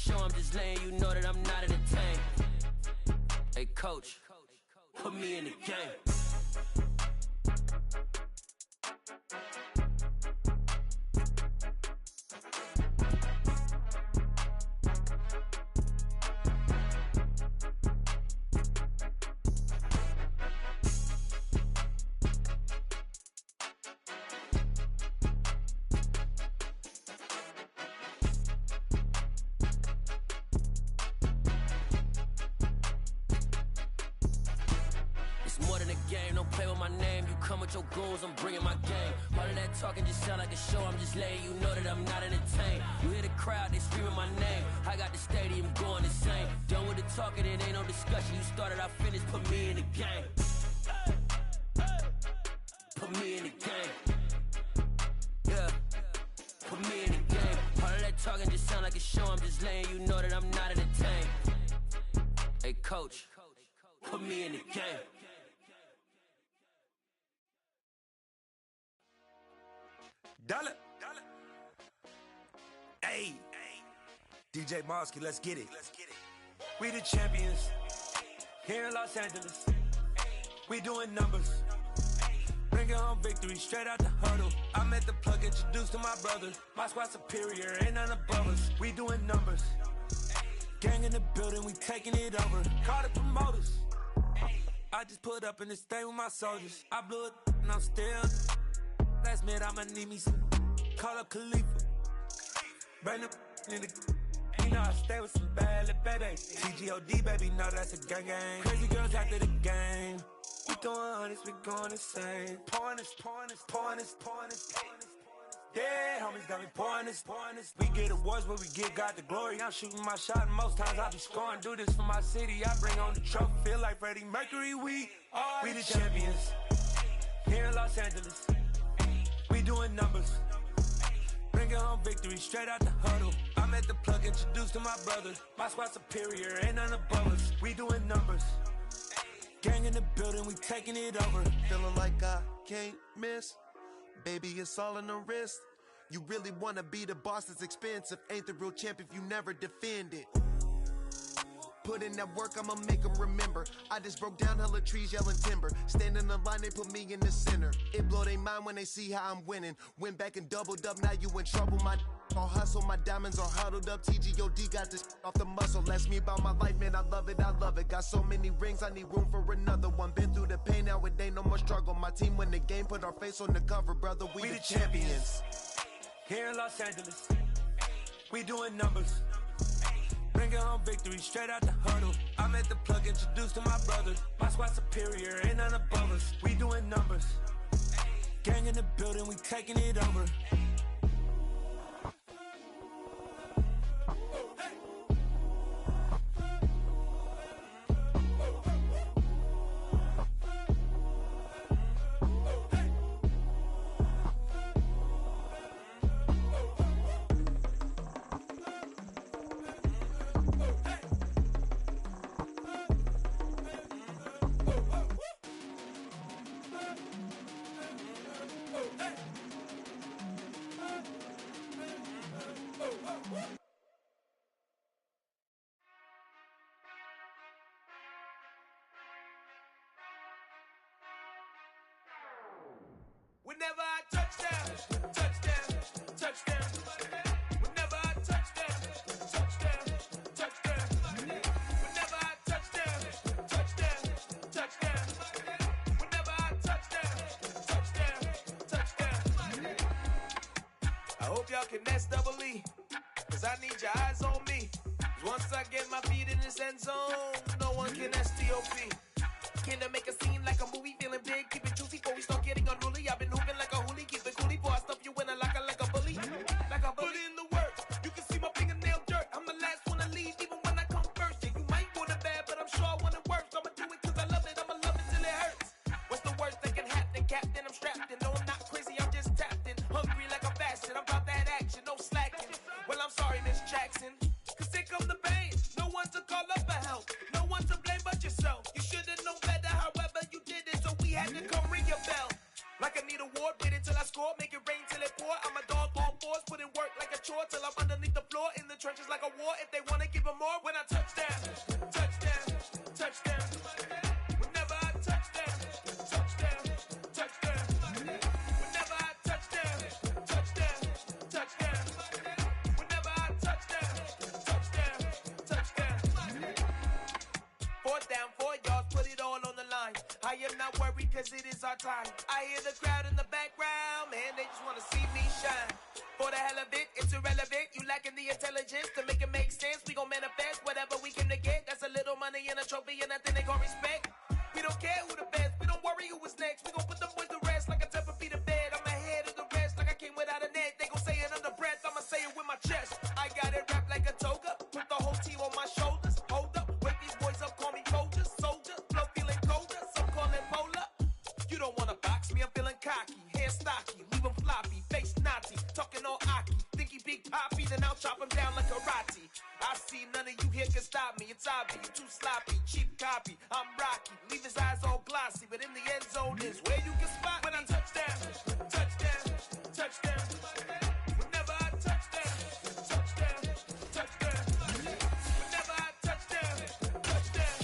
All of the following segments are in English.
show, I'm just letting you know that I'm not entertained. Hey coach, put me in the game. Your goons, I'm bringing my game. All of that talking just sound like a show. I'm just letting you know that I'm not entertained. You hear the crowd, they screaming my name. I got the stadium going insane. Done with the talking, it ain't no discussion. You started, I finished, put me in the game. Put me in the game. Yeah, put me in the game. All of that talking just sound like a show. I'm just letting you know that I'm not entertained. Hey coach, put me in the game. Dollar. Hey, DJ Mosky, let's get it. We the champions here in Los Angeles. We doing numbers, bringing home victory straight out the huddle. I'm at the plug, introduced to my brother. My squad superior, ain't none above us. We doing numbers, gang in the building, we taking it over. Call the promoters. I just put up in this thing with my soldiers. I blew it and I'm still. Last minute I'ma need me some. Call up Khalifa. Bring them in the. You know I stay with some bad little baby. TGOD baby, know that's a gang gang. Crazy girls after the game. We throwing hundreds, we going insane. Pouring this. Yeah, homies got me pouring this. We get awards, but we give God the glory. I'm shooting my shot, and most times I be scoring. Do this for my city, I bring on the trophy. Feel like Freddie Mercury, we the champions here in Los Angeles. We doing numbers, bringing home victory straight out the huddle. I'm at the plug, introduced to my brother. My squad superior, ain't none above us. We doing numbers, gang in the building, we taking it over. Feeling like I can't miss, baby, it's all in the wrist. You really wanna be the boss, it's expensive. Ain't the real champ if you never defend it. Put in that work, I'ma make them remember. I just broke down hella trees, yelling timber. Stand in the line, they put me in the center. It blow they mind when they see how I'm winning. Went back and doubled up, now you in trouble. My all hustle, my diamonds are huddled up. TGOD got this off the muscle. Ask me about my life, man, I love it. Got so many rings, I need room for another one. Been through the pain, now it ain't no more struggle. My team win the game, put our face on the cover, brother. We the champions here in Los Angeles. We doing numbers, bringing home victory straight out the huddle. I'm at the plug, introduced to my brother. My squad superior, ain't none above us. We doing numbers, gang in the building, we taking it over. Whenever I touchdown. Whenever I touchdown. Whenever I touchdown. Whenever I touchdown. I hope y'all can S-double-E, cause I need your eyes on me. Cause once I get my feet in this end zone, no one can S-T-O-P. Can I make a scene like a movie, feeling big, keep it juicy before we start getting unruly. I've been hooping like a hoolie, keep it coolie, before I stuff you in a locker like a bully. Like a bully. Put in the work, you can see my fingernail dirt. I'm the last one to leave, even when I come first. Yeah, you might want it bad, but I'm sure I want it worse. I'ma do it cause I love it, I'ma love it till it hurts. What's the worst that can happen, Captain? I'm strapped in, no I'm not crazy, I'm just tapped in. Hungry like a fashion, I'm about that action, no slacking. Well, I'm sorry, Miss Jackson, cause here come the pain. No one to call up for help, no one to blame but yourself. You should've known better, however you did it, so we had to come ring your bell. Like I need a award, wait until I score, make it rain till it pour. I'm a dog on board, yours, put in work like a chore till I'm underneath the floor in the trenches like a war. If they want to give them more, when I touch down, touchdown, touchdown. Whenever I touch down, touchdown, touchdown. Whenever I touch down, touchdown, touchdown. Whenever I touch down, touchdown, touchdown. 4th down, 4 yards, put it all on the line. I am not worried cause it is our time. I hear the crowd in the background, man, they just wanna see me shine. For the hell of it, it's irrelevant. You lacking the intelligence to make it make sense. We gon' manifest whatever we came to get. That's a little money and a trophy and nothing they gon' respect. We don't care who the best, we don't worry who was next. We gon' put them boys to rest like a Tempur-Pedic to bed. I'm ahead of the rest like I came without a net. They gon' say it under breath, I'ma say it with my chest. I got it wrapped like a toga, put the whole team on my shoulders. Hold up, wake these boys up, call me soldier, soldier. Flow feeling colder, some call it polar. You don't wanna box me, I'm feeling cocky. Hair stocky, leave him floppy, face naughty. Talking all aki, think he big poppy, then I'll chop him down like karate. I see none of you here can stop me. It's obvious, you too sloppy, cheap copy. I'm Rocky, leave his eyes all glossy, but in the end zone is where you can spot when I touch down, touchdown, touchdown. Whenever I touch down, touchdown, touchdown. Whenever I touch down, touchdown,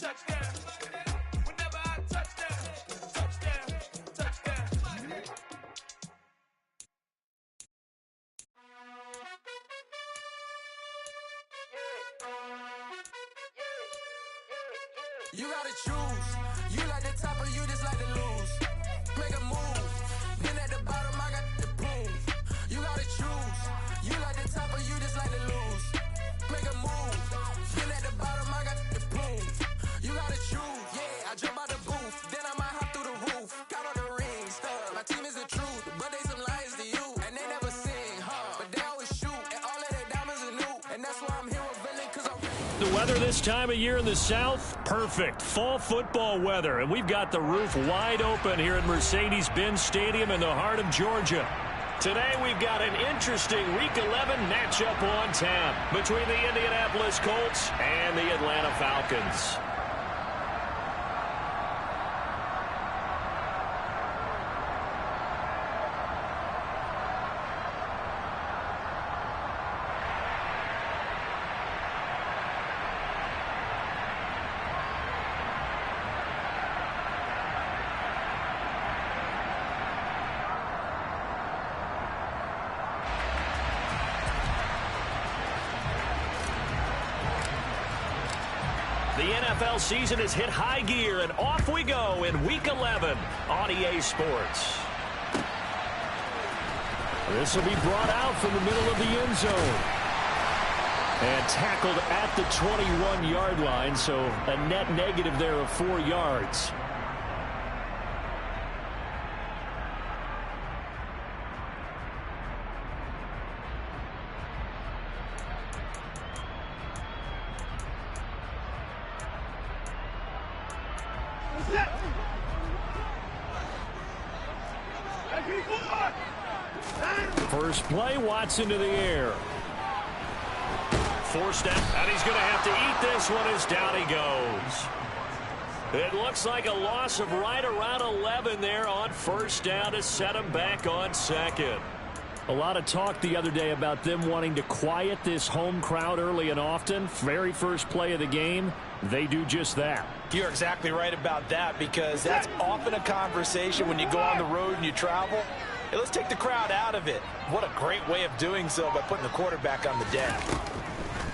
touchdown. Whenever I touch down, touchdown, touchdown. You gotta choose. You like the top or you just like to lose. Make a move. Then at the bottom I got the proof. You gotta choose. You like the top or you just like to lose. Make a move. Then at the bottom I got the proof. You gotta choose. Yeah, I jump out the booth. Then I might hop through the roof. Count on the rings. My team is the truth, but they some liars to you. And they never sing, but they always shoot. And all of their diamonds are new. And that's why I'm here with Villain, cause I'm The weather this time of year in the South, perfect. Fall football weather, and we've got the roof wide open here at Mercedes-Benz Stadium in the heart of Georgia. Today we've got an interesting Week 11 matchup on tap between the Indianapolis Colts and the Atlanta Falcons. The NFL season has hit high gear, and off we go in Week 11 on EA Sports. This will be brought out from the middle of the end zone. And tackled at the 21-yard line, so a net negative there of 4 yards. First play, Watson to the air. Forced out, and he's going to have to eat this one as down he goes. It looks like a loss of right around 11 there on first down to set him back on second. A lot of talk the other day about them wanting to quiet this home crowd early and often. Very first play of the game, they do just that. You're exactly right about that, because that's often a conversation when you go on the road and you travel. Hey, let's take the crowd out of it. What a great way of doing so by putting the quarterback on the deck.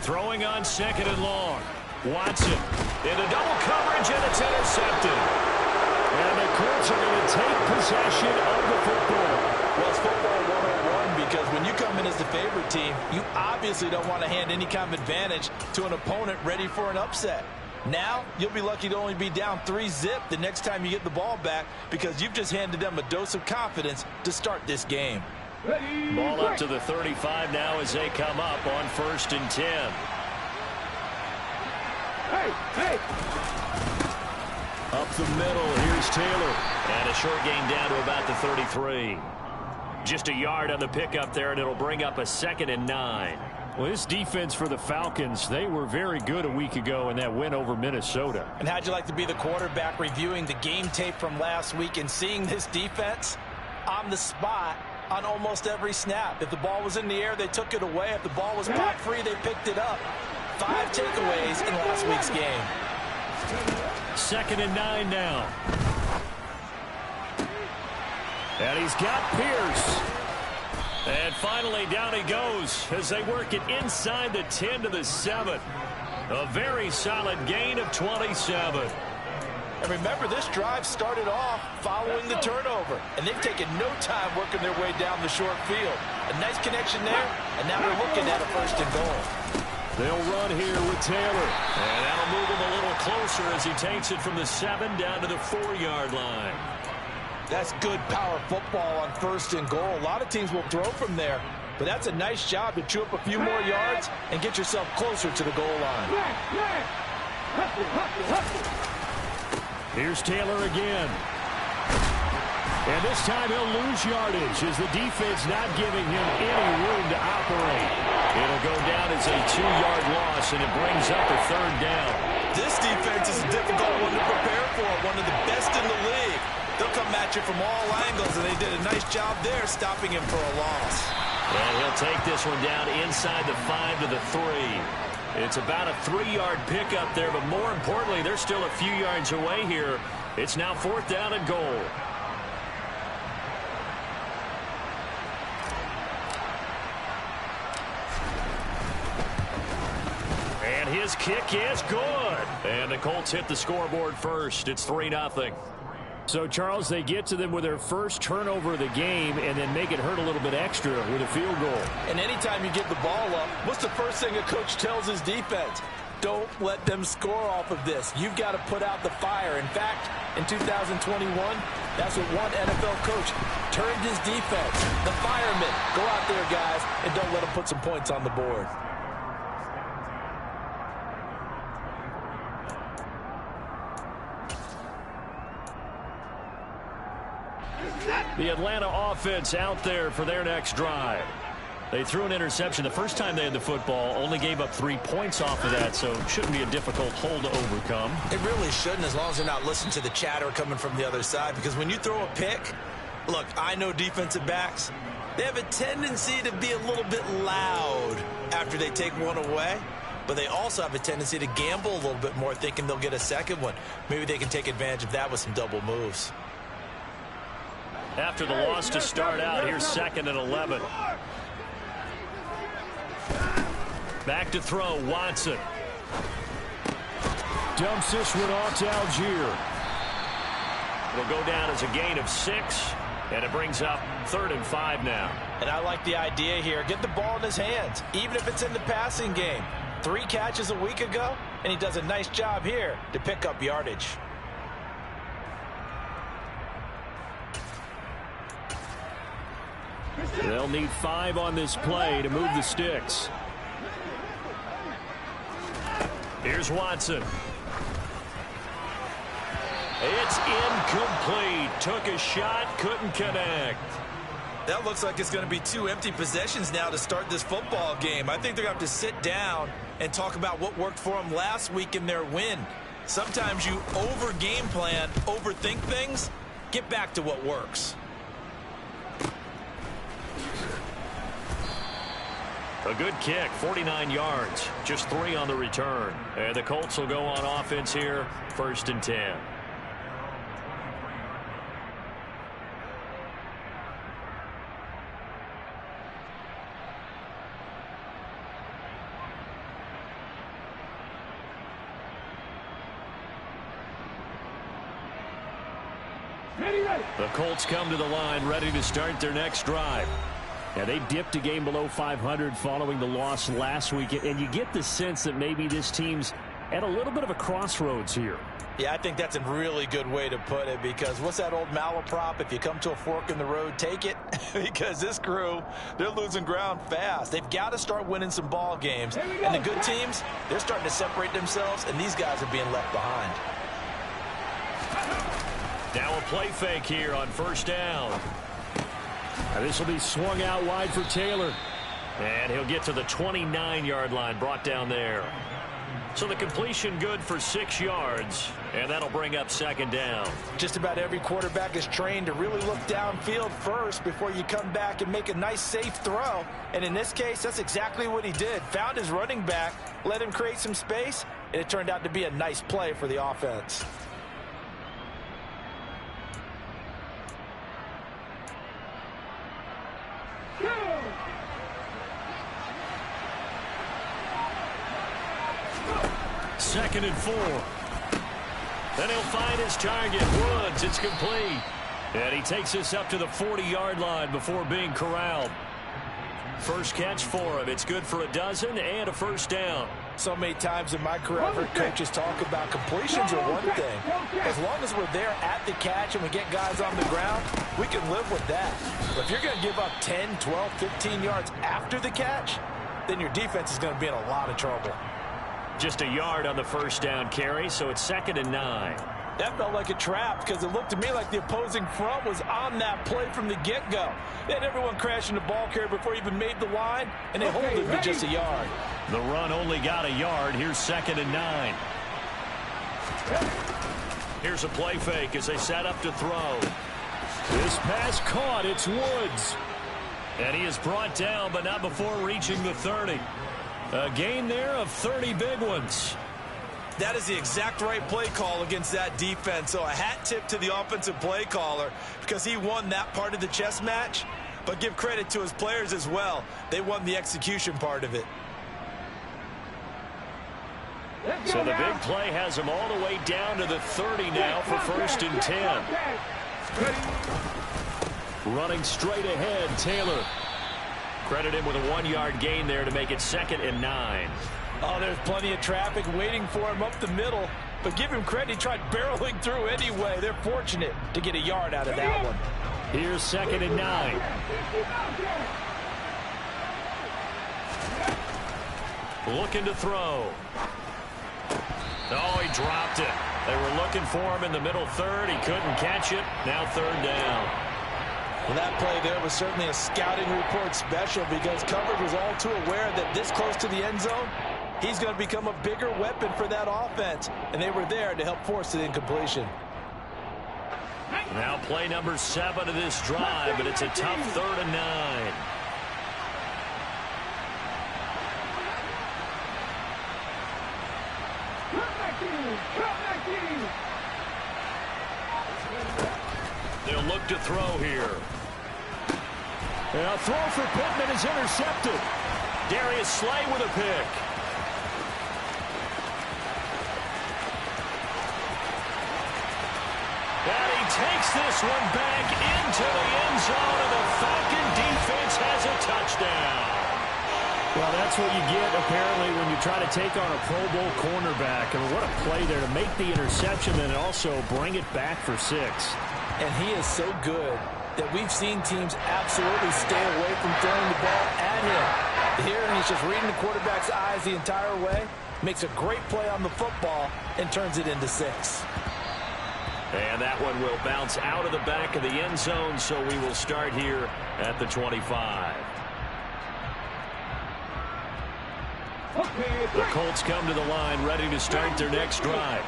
Throwing on second and long. Watson into double coverage, and it's intercepted. And the Colts are going to take possession of the football. Well, it's football 101, because when you come in as the favorite team, you obviously don't want to hand any kind of advantage to an opponent ready for an upset. Now, you'll be lucky to only be down 3-0 the next time you get the ball back, because you've just handed them a dose of confidence to start this game. Ball up to the 35 now as they come up on 1st and 10. Hey! Up the middle, here's Taylor. And a short gain down to about the 33. Just a yard on the pickup there, and it'll bring up a 2nd and 9. Well, this defense for the Falcons, they were very good a week ago in that win over Minnesota. And how'd you like to be the quarterback reviewing the game tape from last week and seeing this defense? On the spot, on almost every snap. If the ball was in the air, they took it away. If the ball was pop free, they picked it up. 5 takeaways in last week's game. 2nd and 9 now. And he's got Pierce. And finally down he goes as they work it inside the 10 to the 7. A very solid gain of 27. And remember, this drive started off following the turnover. And they've taken no time working their way down the short field. A nice connection there, and now they're looking at a 1st and goal. They'll run here with Taylor. And that'll move him a little closer as he takes it from the 7 down to the 4-yard line. That's good power football on 1st and goal. A lot of teams will throw from there. But that's a nice job to chew up a few more yards and get yourself closer to the goal line. Here's Taylor again. And this time he'll lose yardage as the defense not giving him any room to operate. It'll go down as a 2-yard loss, and it brings up a 3rd down. This defense is a difficult one to prepare for, one of the best in the league. They'll come at you from all angles, and they did a nice job there stopping him for a loss. And he'll take this one down inside the 5 to the 3. It's about a 3-yard pickup there, but more importantly, they're still a few yards away here. It's now 4th down and goal. And his kick is good. And the Colts hit the scoreboard first. It's 3-0. So, Charles, they get to them with their first turnover of the game and then make it hurt a little bit extra with a field goal. And anytime you give the ball up, what's the first thing a coach tells his defense? Don't let them score off of this. You've got to put out the fire. In fact, in 2021, that's what one NFL coach turned his defense. The firemen. Go out there, guys, and don't let them put some points on the board. The Atlanta offense out there for their next drive. They threw an interception the first time they had the football, only gave up 3 points off of that, so it shouldn't be a difficult hole to overcome. It really shouldn't, as long as they're not listening to the chatter coming from the other side, because when you throw a pick, look, I know defensive backs, they have a tendency to be a little bit loud after they take one away, but they also have a tendency to gamble a little bit more, thinking they'll get a second one. Maybe they can take advantage of that with some double moves. After the loss to start out, here's 2nd and 11. Back to throw, Watson. Dumps this one off to Algier. It'll go down as a gain of 6, and it brings up 3rd and 5 now. And I like the idea here. Get the ball in his hands, even if it's in the passing game. 3 catches a week ago, and he does a nice job here to pick up yardage. They'll need 5 on this play to move the sticks. Here's Watson. It's incomplete. Took a shot, couldn't connect. That looks like it's going to be 2 empty possessions now to start this football game. I think they're going to have to sit down and talk about what worked for them last week in their win. Sometimes you over-game plan, overthink things. Get back to what works. A good kick, 49 yards, just 3 on the return. And the Colts will go on offense here, 1st and 10. The Colts come to the line ready to start their next drive. Now, they dipped a game below 500 following the loss last week, and you get the sense that maybe this team's at a little bit of a crossroads here. Yeah, I think that's a really good way to put it, because what's that old malaprop? If you come to a fork in the road, take it. Because this crew, they're losing ground fast. They've got to start winning some ball games. And the good teams, they're starting to separate themselves, and these guys are being left behind. Now a play fake here on 1st down. And this will be swung out wide for Taylor. And he'll get to the 29-yard line, brought down there. So the completion good for 6 yards, and that'll bring up second down. Just about every quarterback is trained to really look downfield first before you come back and make a nice, safe throw. And in this case, that's exactly what he did. Found his running back, let him create some space, and it turned out to be a nice play for the offense. Second and 4. Then he'll find his target, Woods. It's complete. And he takes this up to the 40-yard line before being corralled. First catch for him. It's good for a dozen and a first down. So many times in my career, I've heard coaches talk about completions are one thing. As long as we're there at the catch and we get guys on the ground, we can live with that. But if you're going to give up 10, 12, 15 yards after the catch, then your defense is going to be in a lot of trouble. Just a yard on the first down carry, so it's 2nd and 9. That felt like a trap because it looked to me like the opposing front was on that play from the get-go. They had everyone crashing the ball carrier before he even made the line, and they hold it to just a yard. The run only got a yard. Here's 2nd and 9. Here's a play fake as they set up to throw. This pass caught. It's Woods. And he is brought down, but not before reaching the 30. A gain there of 30 big ones. That is the exact right play call against that defense. So a hat tip to the offensive play caller because he won that part of the chess match. But give credit to his players as well. They won the execution part of it. So the big play has him all the way down to the 30 now for 1st and 10. Running straight ahead, Taylor. Credit him with a 1-yard gain there to make it 2nd and 9. Oh, there's plenty of traffic waiting for him up the middle. But give him credit, he tried barreling through anyway. They're fortunate to get a yard out of that one. Here's 2nd and 9. Looking to throw. Oh, he dropped it. They were looking for him in the middle third. He couldn't catch it. Now 3rd down. Well, that play there was certainly a scouting report special because coverage was all too aware that this close to the end zone, he's going to become a bigger weapon for that offense. And they were there to help force the incompletion. Now play number 7 of this drive, but it's a tough 3rd and 9. They'll look to throw here. And a throw for Pittman is intercepted. Darius Slay with a pick. And he takes this one back into the end zone, and the Falcon defense has a touchdown. Well, that's what you get, apparently, when you try to take on a Pro Bowl cornerback. And what a play there to make the interception and also bring it back for 6. And he is so good that we've seen teams absolutely stay away from throwing the ball at him. Here, he's just reading the quarterback's eyes the entire way, makes a great play on the football, and turns it into 6. And that one will bounce out of the back of the end zone, so we will start here at the 25. The Colts come to the line ready to start their next drive.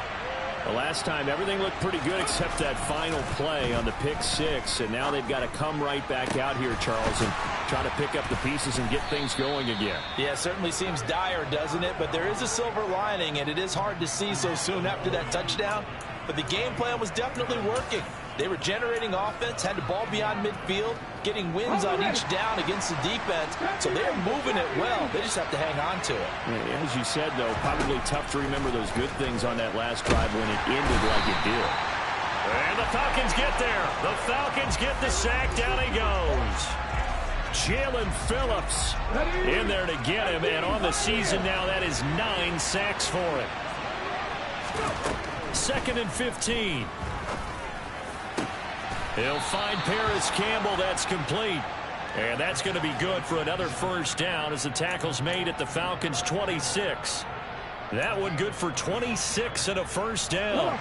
The last time, everything looked pretty good except that final play on the pick 6. And now they've got to come right back out here, Charles, and try to pick up the pieces and get things going again. Yeah, it certainly seems dire, doesn't it? But there is a silver lining, and it is hard to see so soon after that touchdown. But the game plan was definitely working. They were generating offense, had the ball beyond midfield, getting wins on each down against the defense. So they're moving it well. They just have to hang on to it. As you said, though, probably tough to remember those good things on that last drive when it ended like it did. And the Falcons get there. The Falcons get the sack. Down he goes. Jalen Phillips in there to get him. And on the season now, that is 9 sacks for him. 2nd and 15. He'll find Paris Campbell. That's complete. And that's going to be good for another first down as the tackle's made at the Falcons' 26. That one good for 26 and a first down.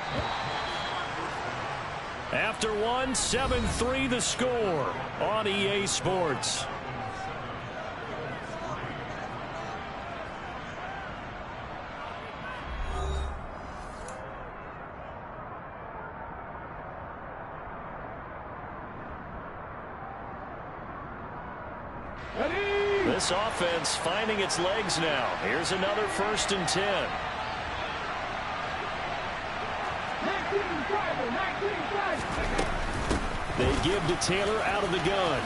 After one, 7-3 the score on EA Sports. This offense finding its legs now. Here's another 1st and 10. They give to Taylor out of the gun.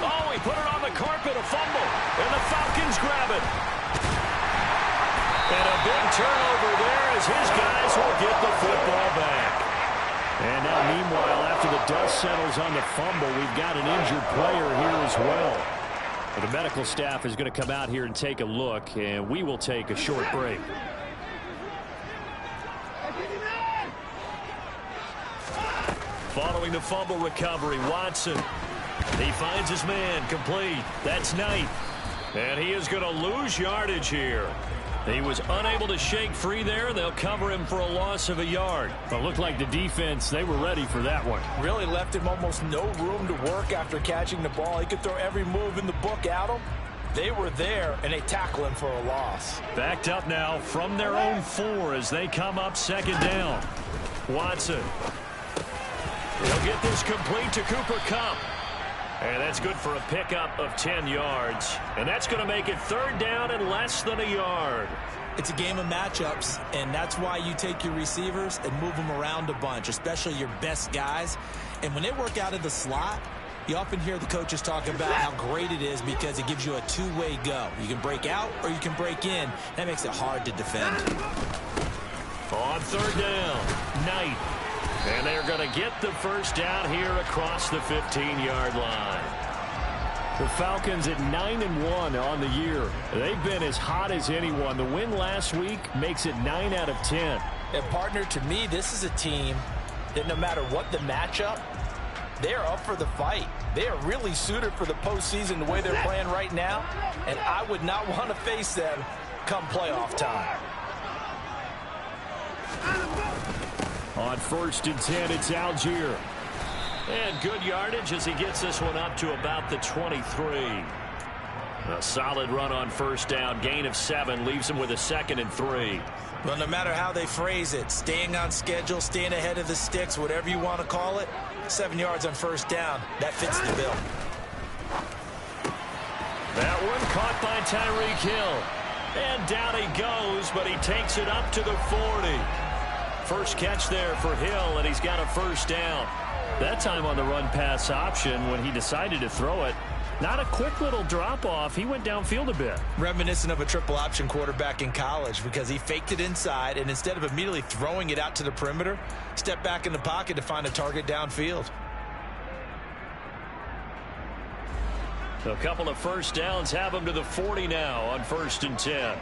Oh, he put it on the carpet, a fumble, and the Falcons grab it. And a big turnover there as his guys will get the football back. And now, meanwhile, after the dust settles on the fumble, we've got an injured player here as well. The medical staff is going to come out here and take a look, and we will take a short break. Following the fumble recovery, Watson. He finds his man, complete. That's Knight. And he is going to lose yardage here. He was unable to shake free there. They'll cover him for a loss of a yard. But it looked like the defense, they were ready for that one. Really left him almost no room to work after catching the ball. He could throw every move in the book at him. They were there, and they tackle him for a loss. Backed up now from their own 4 as they come up 2nd down. Watson. He'll get this complete to Cooper Kupp. And that's good for a pickup of 10 yards. And that's going to make it 3rd down and less than a yard. It's a game of matchups, and that's why you take your receivers and move them around a bunch, especially your best guys. And when they work out of the slot, you often hear the coaches talk about how great it is because it gives you a two-way go. You can break out or you can break in. That makes it hard to defend. On 3rd down, Knight. And they're going to get the 1st down here across the 15-yard line. The Falcons at 9-1 on the year. They've been as hot as anyone. The win last week makes it 9 out of 10. And, partner, to me, this is a team that no matter what the matchup, they're up for the fight. They are really suited for the postseason the way they're playing right now. And I would not want to face them come playoff time. On 1st and 10, it's Algier. And good yardage as he gets this one up to about the 23. A solid run on 1st down. Gain of 7 leaves him with a 2nd and 3. Well, no matter how they phrase it, staying on schedule, staying ahead of the sticks, whatever you want to call it, 7 yards on 1st down, that fits the bill. That one caught by Tyreek Hill. And down he goes, but he takes it up to the 40. First catch there for Hill, and he's got a 1st down. That time on the run-pass option when he decided to throw it. Not a quick little drop-off. He went downfield a bit. Reminiscent of a triple-option quarterback in college because he faked it inside, and instead of immediately throwing it out to the perimeter, stepped back in the pocket to find a target downfield. A couple of 1st downs have him to the 40 now on 1st and 10.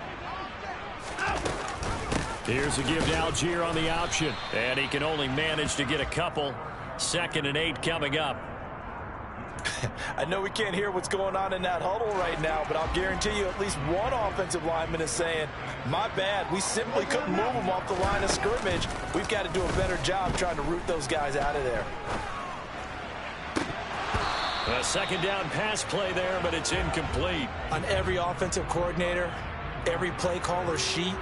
Here's a give to Algier on the option. And he can only manage to get a couple. 2nd and 8 coming up. I know we can't hear what's going on in that huddle right now, but I'll guarantee you at least one offensive lineman is saying, my bad, we simply couldn't move them off the line of scrimmage. We've got to do a better job trying to root those guys out of there. A 2nd down pass play there, but it's incomplete. On every offensive coordinator, every play caller sheet,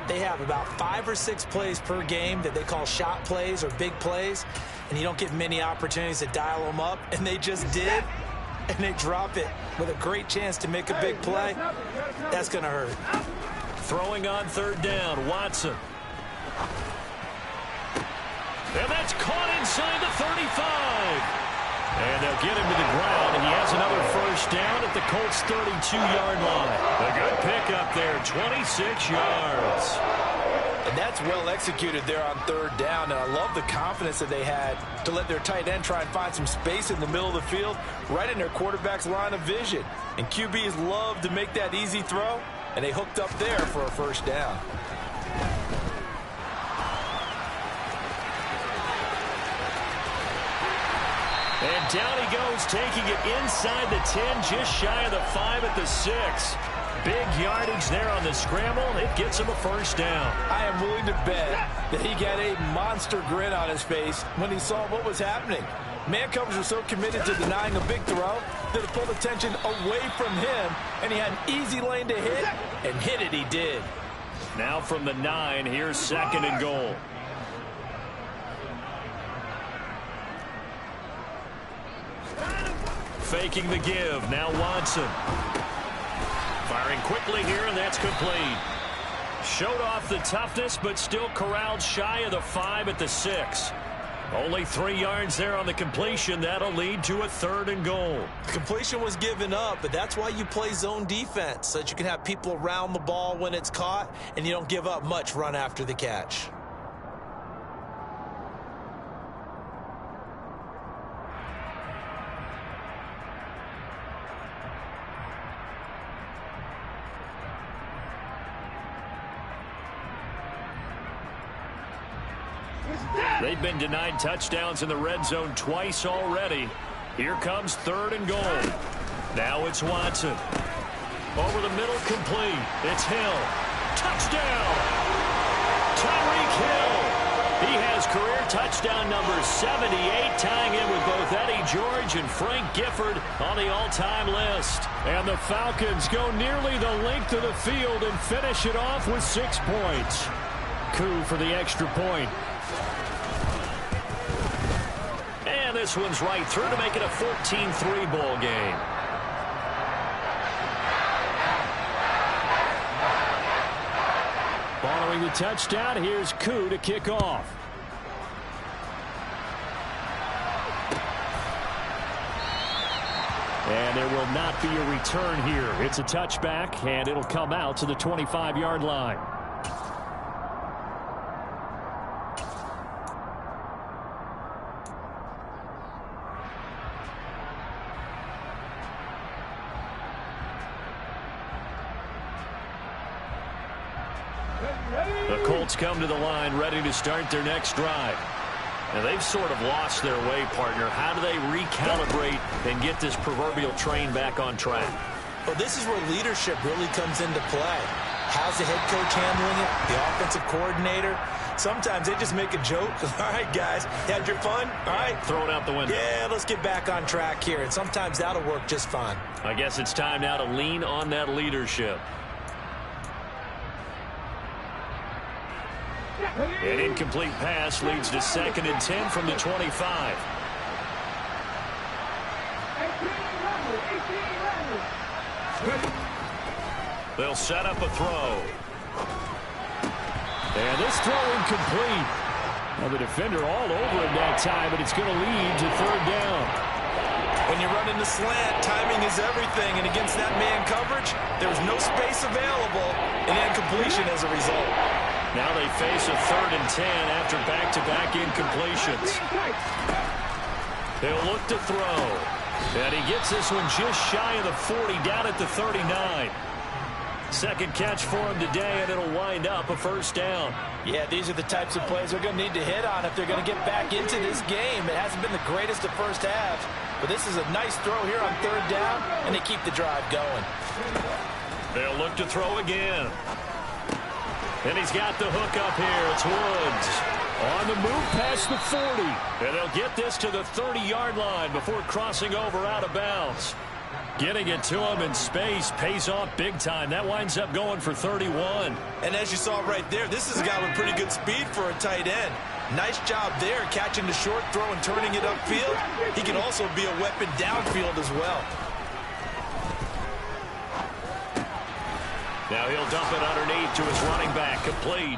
they have about 5 or 6 plays per game that they call shot plays or big plays, and you don't get many opportunities to dial them up, and they just did, and they drop it with a great chance to make a big play. That's going to hurt. Throwing on 3rd down, Watson. And that's caught inside the 35. And they'll get him to the ground, and he has another 1st down at the Colts' 32-yard line. A good pickup there, 26 yards. And that's well executed there on 3rd down, and I love the confidence that they had to let their tight end try and find some space in the middle of the field, right in their quarterback's line of vision. And QBs love to make that easy throw, and they hooked up there for a 1st down. And down he goes, taking it inside the 10, just shy of the 5 at the 6. Big yardage there on the scramble. It gets him a 1st down. I am willing to bet that he got a monster grin on his face when he saw what was happening. Man covers are so committed to denying a big throw that it pulled attention away from him, and he had an easy lane to hit, and hit it he did. Now from the 9, here's 2nd and goal. faking the give. Now Watson. Firing quickly here, and that's complete. Showed off the toughness, but still corralled shy of the 5 at the 6. Only 3 yards there on the completion. That'll lead to a 3rd and goal. Completion was given up, but that's why you play zone defense, so that you can have people around the ball when it's caught, and you don't give up much run after the catch. They've been denied touchdowns in the red zone twice already. Here comes 3rd and goal. Now it's Watson. Over the middle, complete. It's Hill. Touchdown! Tyreek Hill. He has career touchdown number 78, tying in with both Eddie George and Frank Gifford on the all-time list. And the Falcons go nearly the length of the field and finish it off with 6 points. Coup for the extra point. And this one's right through to make it a 14-3 ball game. Following the touchdown, here's Coup to kick off. And there will not be a return here. It's a touchback, and it'll come out to the 25-yard line. The Colts come to the line ready to start their next drive. And they've sort of lost their way, partner. How do they recalibrate and get this proverbial train back on track? Well, this is where leadership really comes into play. How's the head coach handling it? The offensive coordinator? Sometimes they just make a joke. All right, guys, you had your fun? All right. Throw it out the window. Yeah, let's get back on track here. And sometimes that'll work just fine. I guess it's time now to lean on that leadership. An incomplete pass leads to 2nd and 10 from the 25. They'll set up a throw. And this throw incomplete. Well, the defender all over him that time, but it's going to lead to 3rd down. When you run into slant, timing is everything, and against that man coverage, there's no space available, and incompletion as a result. Now they face a 3rd and 10 after back-to-back incompletions. They'll look to throw. And he gets this one just shy of the 40, down at the 39. Second catch for him today, and it'll wind up a 1st down. Yeah, these are the types of plays they're going to need to hit on if they're going to get back into this game. It hasn't been the greatest of first halves, but this is a nice throw here on 3rd down, and they keep the drive going. They'll look to throw again. And he's got the hook up here. It's Woods. On the move past the 40. And they'll get this to the 30-yard line before crossing over out of bounds. Getting it to him in space pays off big time. That winds up going for 31. And as you saw right there, this is a guy with pretty good speed for a tight end. Nice job there, catching the short throw and turning it upfield. He can also be a weapon downfield as well. Now he'll dump it underneath to his running back, complete.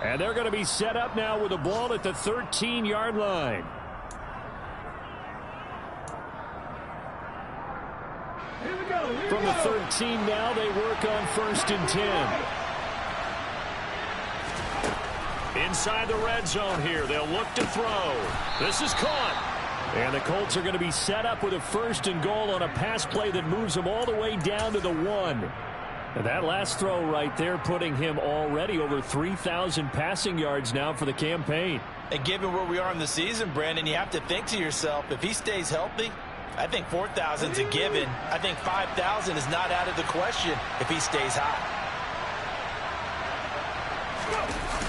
And they're going to be set up now with the ball at the 13-yard line. From the 13 now, they work on 1st and 10. Inside the red zone here, they'll look to throw. This is caught. And the Colts are going to be set up with a 1st and goal on a pass play that moves them all the way down to the 1. And that last throw right there putting him already over 3,000 passing yards now for the campaign. And given where we are in the season, Brandon, you have to think to yourself, if he stays healthy, I think 4,000's a given. I think 5,000 is not out of the question if he stays hot.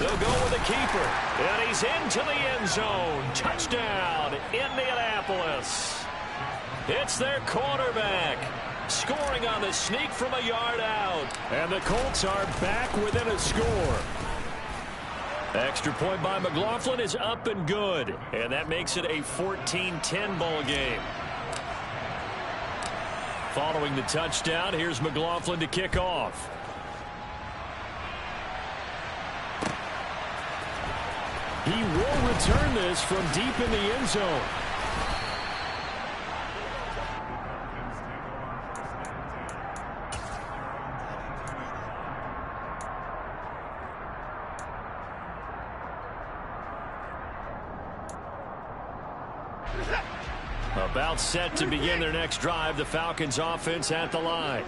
They'll go with the keeper. And he's into the end zone. Touchdown, Indianapolis. It's their quarterback. Scoring on the sneak from a yard out. And the Colts are back within a score. Extra point by McLaughlin is up and good. And that makes it a 14-10 ball game. Following the touchdown, here's McLaughlin to kick off. He will return this from deep in the end zone. About set to begin their next drive. The Falcons offense at the line.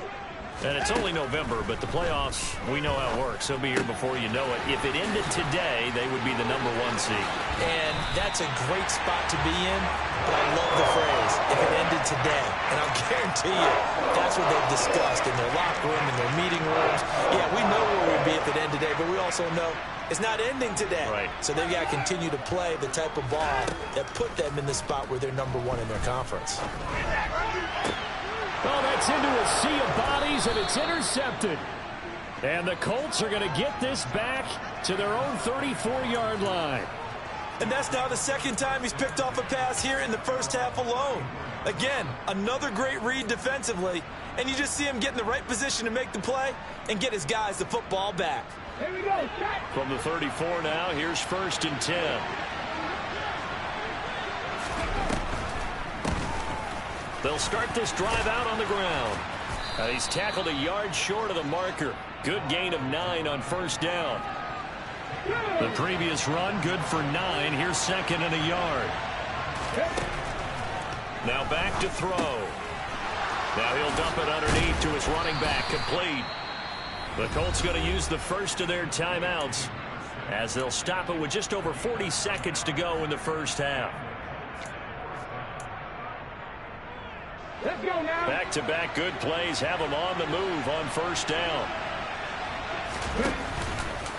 And it's only November, but the playoffs, we know how it works. They'll be here before you know it. If it ended today, they would be the #1 seed. And that's a great spot to be in, but I love the phrase, if it ended today. And I'll guarantee you, that's what they've discussed in their locker room, in their meeting rooms. Yeah, we know where we'd be if it ended today, but we also know it's not ending today. Right. So they've got to continue to play the type of ball that put them in the spot where they're #1 in their conference. Well, that's into a sea of bodies, and it's intercepted. And the Colts are going to get this back to their own 34-yard line. And that's now the second time he's picked off a pass here in the first half alone. Again, another great read defensively, and you just see him get in the right position to make the play and get his guys the football back. Here we go. From the 34 now, here's 1st and 10. They'll start this drive out on the ground. He's tackled a yard short of the marker. Good gain of 9 on 1st down. The previous run, good for 9. Here's 2nd and a yard. Now back to throw. Now he'll dump it underneath to his running back, complete. The Colts going to use the first of their timeouts as they'll stop it with just over 40 seconds to go in the first half. Let's go now. Back-to-back good plays have him on the move on 1st down.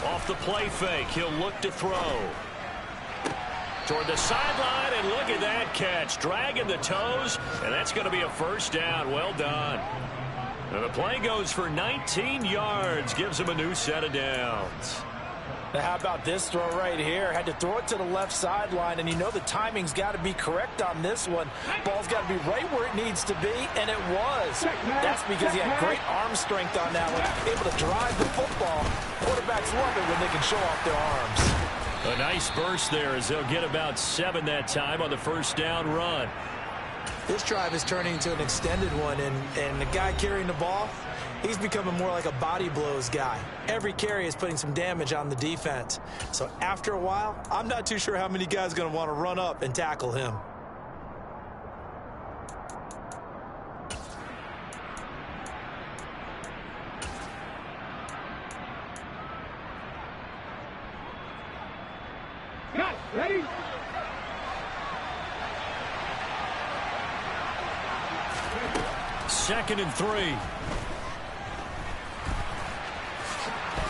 Off the play fake, he'll look to throw. Toward the sideline, and look at that catch. Dragging the toes, and that's going to be a 1st down. Well done. And the play goes for 19 yards, gives him a new set of downs. Now, how about this throw right here? Had to throw it to the left sideline, and you know the timing's got to be correct on this one. Ball's got to be right where it needs to be, and it was. That's because he had great arm strength on that one, able to drive the football. Quarterbacks love it when they can show off their arms. A nice burst there as they'll get about 7 that time on the 1st down run. This drive is turning into an extended one, and the guy carrying the ball, he's becoming more like a body blows guy. Every carry is putting some damage on the defense. So after a while, I'm not too sure how many guys are going to want to run up and tackle him. Got ready. Second and 3.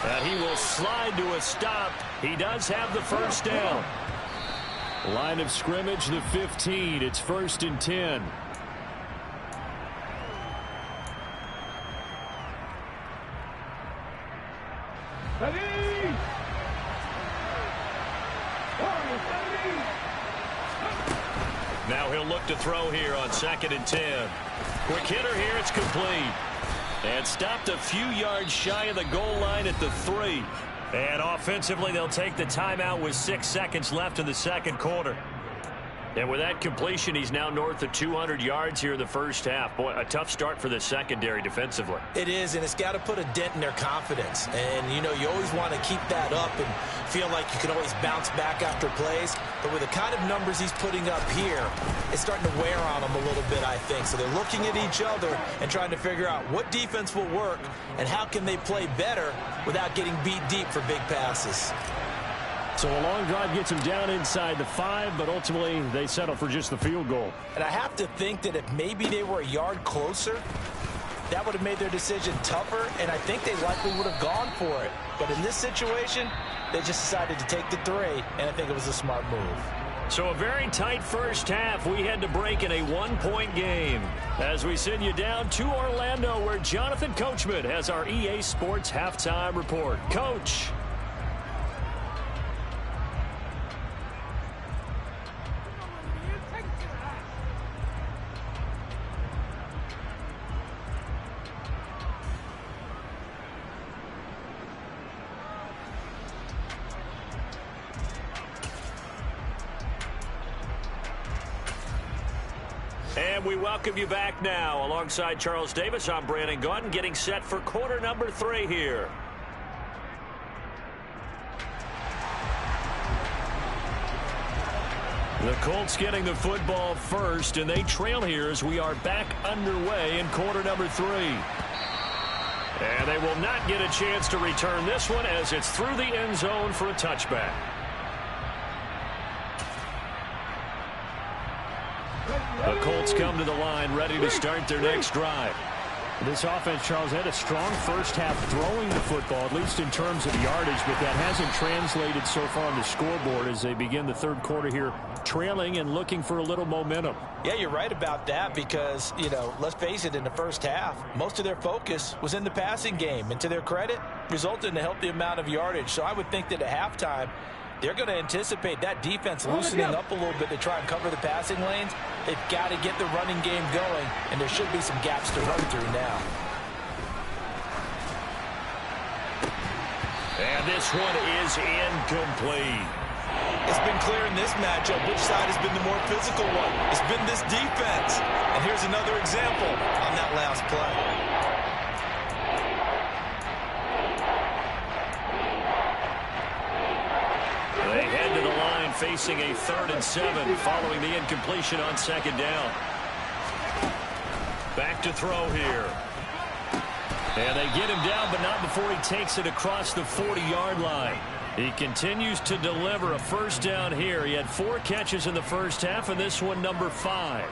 And he will slide to a stop. He does have the 1st down. Line of scrimmage, the 15. It's 1st and 10. Now he'll look to throw here on 2nd and 10. Quick hitter here, it's complete. And stopped a few yards shy of the goal line at the 3. And offensively, they'll take the timeout with 6 seconds left in the second quarter. And with that completion, he's now north of 200 yards here in the first half. Boy, a tough start for the secondary defensively. It is, and it's got to put a dent in their confidence. And, you know, you always want to keep that up and feel like you can always bounce back after plays. But with the kind of numbers he's putting up here, it's starting to wear on them a little bit, I think. So they're looking at each other and trying to figure out what defense will work and how can they play better without getting beat deep for big passes. So a long drive gets them down inside the 5, but ultimately they settle for just the field goal. And I have to think that if maybe they were a yard closer, that would have made their decision tougher, and I think they likely would have gone for it. But in this situation, they just decided to take the 3, and I think it was a smart move. So a very tight first half. We had to break in a 1-point game as we send you down to Orlando, where Jonathan Coachman has our EA Sports halftime report. Coach. And we welcome you back now. Alongside Charles Davis, I'm Brandon Gaudin, getting set for quarter number 3 here. The Colts getting the football first, and they trail here as we are back underway in quarter number 3. And they will not get a chance to return this one as it's through the end zone for a touchback. The Colts come to the line ready to start their next drive. This offense, Charles, had a strong first half throwing the football, at least in terms of yardage, but that hasn't translated so far on the scoreboard as they begin the third quarter here, trailing and looking for a little momentum. Yeah, you're right about that because, you know, let's face it, in the first half, most of their focus was in the passing game. And to their credit, resulted in a healthy amount of yardage. So I would think that at halftime, they're going to anticipate that defense loosening up a little bit to try and cover the passing lanes. They've got to get the running game going, and there should be some gaps to run through now. And this one is incomplete. It's been clear in this matchup which side has been the more physical one. It's been this defense. And here's another example on that last play. They head to the line facing a 3rd and 7 following the incompletion on 2nd down. Back to throw here. And they get him down, but not before he takes it across the 40-yard line. He continues to deliver a first down here. He had 4 catches in the first half, and this one number 5.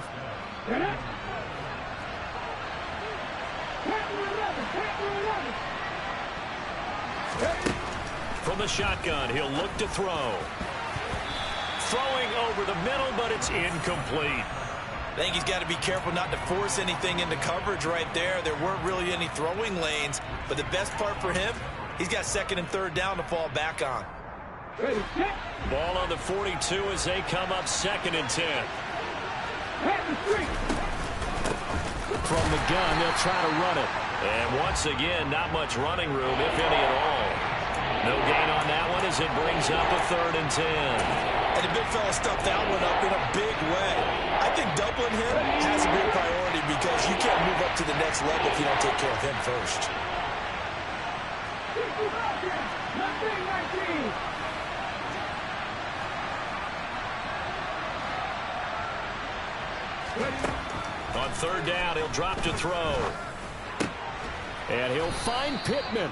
From the shotgun, he'll look to throw. Throwing over the middle, but it's incomplete. I think he's got to be careful not to force anything into coverage right there. There weren't really any throwing lanes, but the best part for him, he's got 2nd and 3rd down to fall back on. Ball on the 42 as they come up 2nd and 10. From the gun, they'll try to run it. And once again, not much running room, if any at all. No gain on that one as it brings up a 3rd and 10. And the big fella stuffed that one up in a big way. I think doubling him has to be a priority because you can't move up to the next level if you don't take care of him first. On 3rd down, he'll drop to throw. And he'll find Pittman.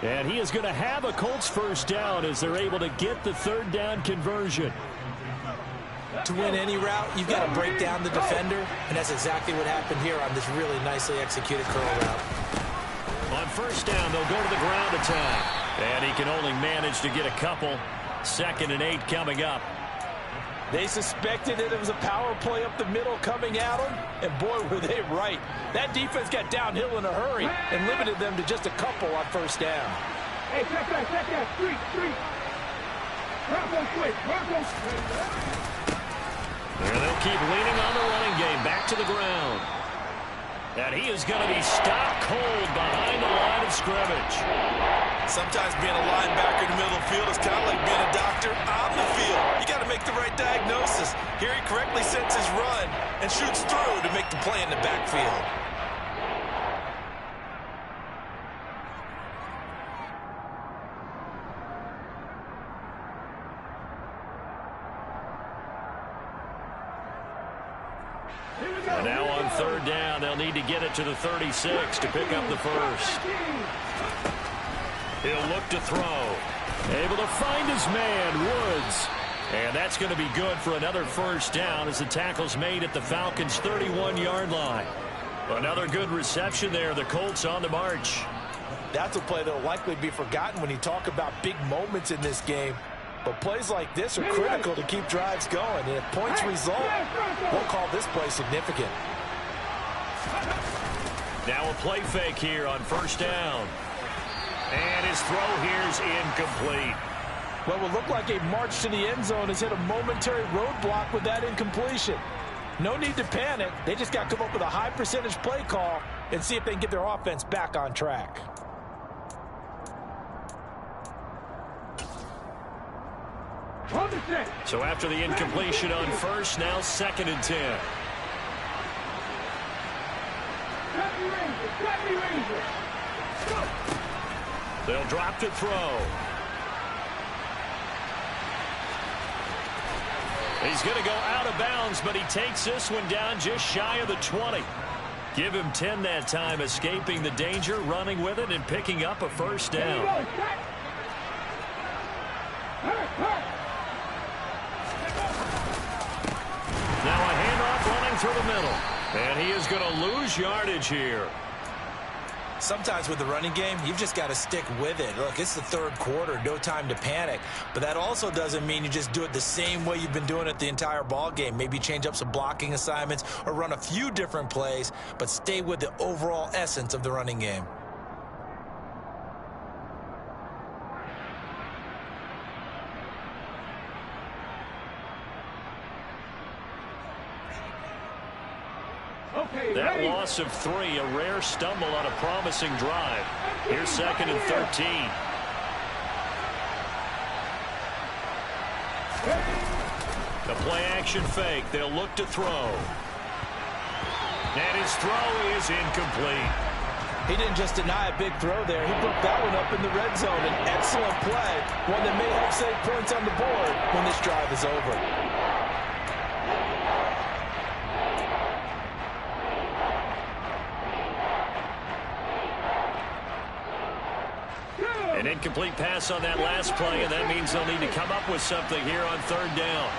And he is going to have a Colts first down as they're able to get the 3rd down conversion. To win any route, you've got to break down the defender, and that's exactly what happened here on this really nicely executed curl route. On 1st down, they'll go to the ground attack. And he can only manage to get a couple. 2nd and 8 coming up. They suspected that it was a power play up the middle coming at them, and boy, were they right. That defense got downhill in a hurry and limited them to just a couple on 1st down. Hey, check that, street. Rocco switch. And they'll keep leaning on the running game, back to the ground. And he is going to be stopped cold behind the line of scrimmage. Sometimes being a linebacker in the middle of the field is kind of like being a doctor on the field. You got to make the right diagnosis. Here he correctly sets his run and shoots through to make the play in the backfield. Now on 3rd down, they'll need to get it to the 36 to pick up the first. He'll look to throw. Able to find his man, Woods. And that's going to be good for another first down as the tackle's made at the Falcons' 31-yard line. Another good reception there. The Colts on the march. That's a play that will likely be forgotten when you talk about big moments in this game. But plays like this are critical to keep drives going. And if points result, we'll call this play significant. Now a play fake here on 1st down. And his throw here's incomplete. What will look like a march to the end zone has hit a momentary roadblock with that incompletion. No need to panic. They just got to come up with a high percentage play call and see if they can get their offense back on track. So after the incompletion on 1st, now 2nd and 10. They'll drop to throw. He's going to go out of bounds, but he takes this one down just shy of the 20. Give him 10 that time, escaping the danger, running with it, and picking up a first down. Now a handoff running through the middle. And he is going to lose yardage here. Sometimes with the running game, you've just got to stick with it. Look, it's the third quarter, no time to panic. But that also doesn't mean you just do it the same way you've been doing it the entire ball game. Maybe change up some blocking assignments or run a few different plays, but stay with the overall essence of the running game. That loss of 3, a rare stumble on a promising drive. Here's 2nd and 13. The play-action fake. They'll look to throw. And his throw is incomplete. He didn't just deny a big throw there. He broke that one up in the red zone. An excellent play, one that may help save points on the board when this drive is over. An incomplete pass on that last play, and that means they'll need to come up with something here on 3rd down.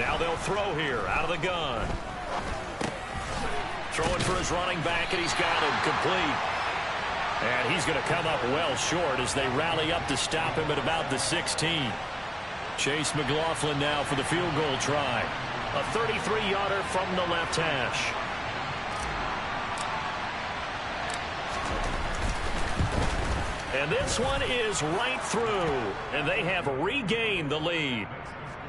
Now they'll throw here out of the gun. Throwing for his running back, and he's got him complete. And he's going to come up well short as they rally up to stop him at about the 16. Chase McLaughlin now for the field goal try. A 33-yarder from the left hash. And this one is right through, and they have regained the lead.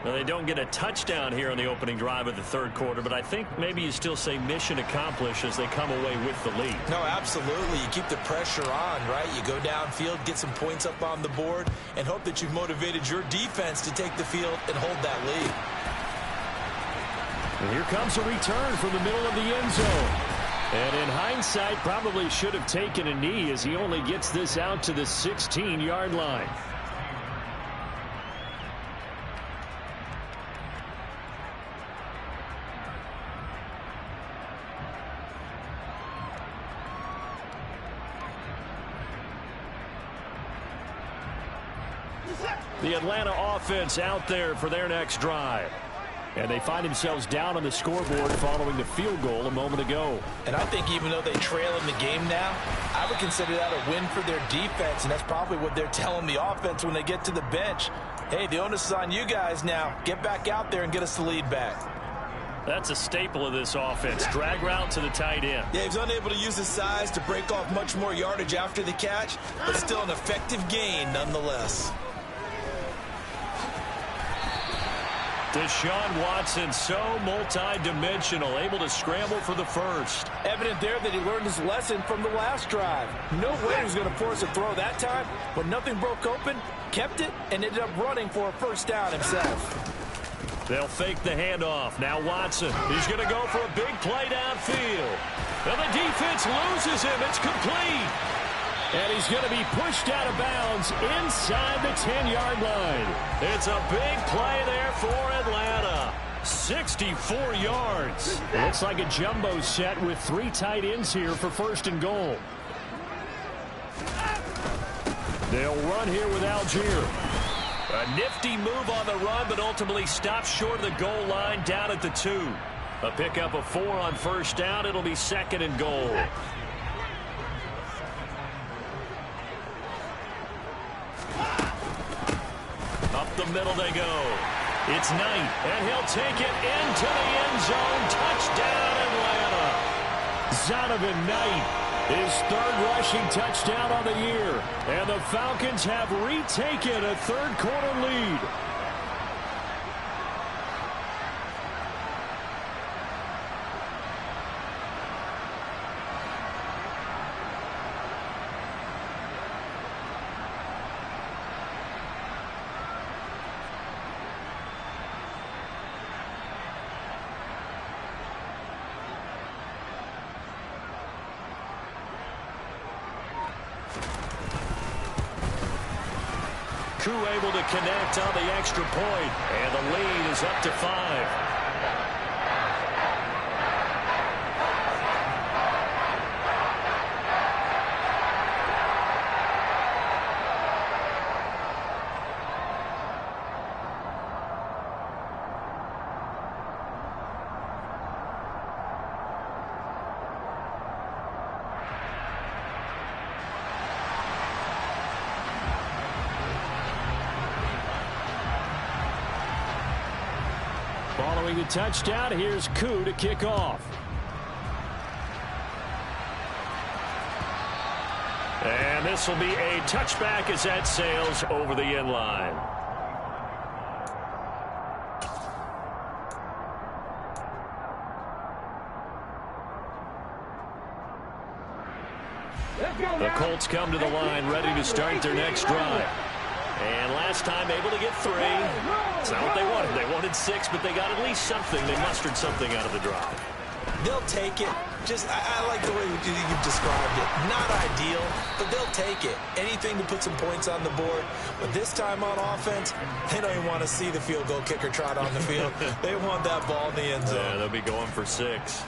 Now, they don't get a touchdown here on the opening drive of the 3rd quarter, but I think maybe you still say mission accomplished as they come away with the lead. No, absolutely. You keep the pressure on, right? You go downfield, get some points up on the board, and hope that you've motivated your defense to take the field and hold that lead. And here comes a return from the middle of the end zone. And in hindsight, probably should have taken a knee as he only gets this out to the 16-yard line. The Atlanta offense out there for their next drive. And they find themselves down on the scoreboard following the field goal a moment ago. And I think even though they trail in the game now, I would consider that a win for their defense, and that's probably what they're telling the offense when they get to the bench. Hey, the onus is on you guys now. Get back out there and get us the lead back. That's a staple of this offense. Drag route to the tight end. Yeah, he's unable to use his size to break off much more yardage after the catch, but still an effective gain nonetheless. Deshaun Watson, so multi-dimensional, able to scramble for the first. Evident there that he learned his lesson from the last drive. No way he was going to force a throw that time, but nothing broke open, kept it, and ended up running for a first down himself. They'll fake the handoff. Now Watson, he's going to go for a big play downfield. And the defense loses him. It's complete. And he's going to be pushed out of bounds inside the 10-yard line. It's a big play there for Atlanta. 64 yards. Looks like a jumbo set with 3 tight ends here for 1st and goal. They'll run here with Algier. A nifty move on the run, but ultimately stopped short of the goal line down at the 2. A pickup of 4 on 1st down. It'll be 2nd and goal. Up the middle they go. It's Knight, and he'll take it into the end zone. Touchdown, Atlanta. Zonovan Knight, his 3rd rushing touchdown on the year. And the Falcons have retaken a 3rd quarter lead. Koo able to connect on the extra point, and the lead is up to 5. Following the touchdown, here's Koo to kick off. And this will be a touchback as that sails over the end line. The Colts come to the line, ready to start their next drive. And last time able to get 3. It's not what they wanted. They wanted 6, but they got at least something. They mustered something out of the drive. They'll take it. I like the way you've described it. Not ideal, but they'll take it. Anything to put some points on the board. But this time on offense, they don't even want to see the field goal kicker trot on the field. They want that ball in the end zone. Yeah, they'll be going for 6.